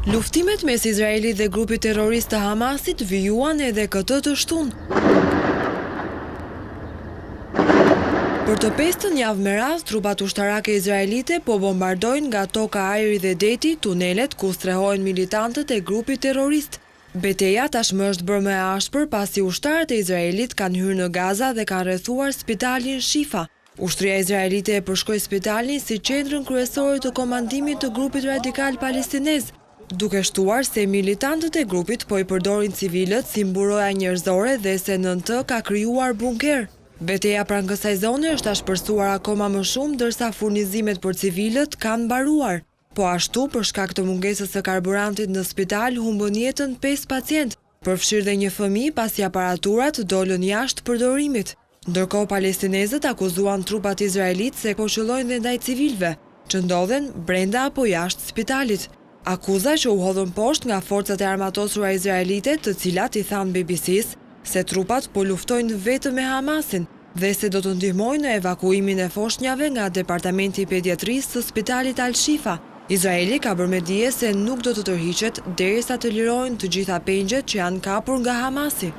Luftimet mes Izraelit dhe grupit terrorist të Hamasit vijuan edhe këtë të shtunë. Për të pestën javë me radhë, trupat ushtarake izraelite po bombardojnë nga toka, ajri dhe deti tunelet ku strehojnë militantët e grupit terrorist. Betejë tashmë është bërë më e ashpër pasi ushtarët e Izraelit kanë hyrë në Gaza dhe kanë rrethuar spitalin Shifa. Ushtria izraelite e përshkroi spitalin si qendrën kryesore të komandimit të grupit radikal palestinez, duke shtuar se militantët e grupit po i përdorin civilët si mburoja njerëzore dhe se nën të ka krijuar bunker. Betejë pranë kësaj zone është ashpërsuar akoma më shumë, ndërsa furnizimet për civilët kanë mbaruar. Po ashtu, për shkak të mungesës së karburantit në spital, humbën jetën 5 pacient, përfshirë dhe një fëmijë pasi aparaturat dolën jashtë përdorimit. Ndërkohë palestinezët akuzuan trupat izraelit se po qëllojnë dhe ndaj civilëve, që ndodhen brenda apo jashtë spitalit. Akuza që u hodhën poshtë nga forcat e armatosura izraelite, të cilat i thanë BBC-s se trupat po luftojnë vetëm me Hamasin dhe se do të ndihmojnë në evakuimin e foshnjave nga departamenti i pediatrisë të spitalit Al-Shifa. Izraeli ka bërë me dije se nuk do të tërhiqet derisa të lirojnë të gjitha pengjet që janë kapur nga Hamasi.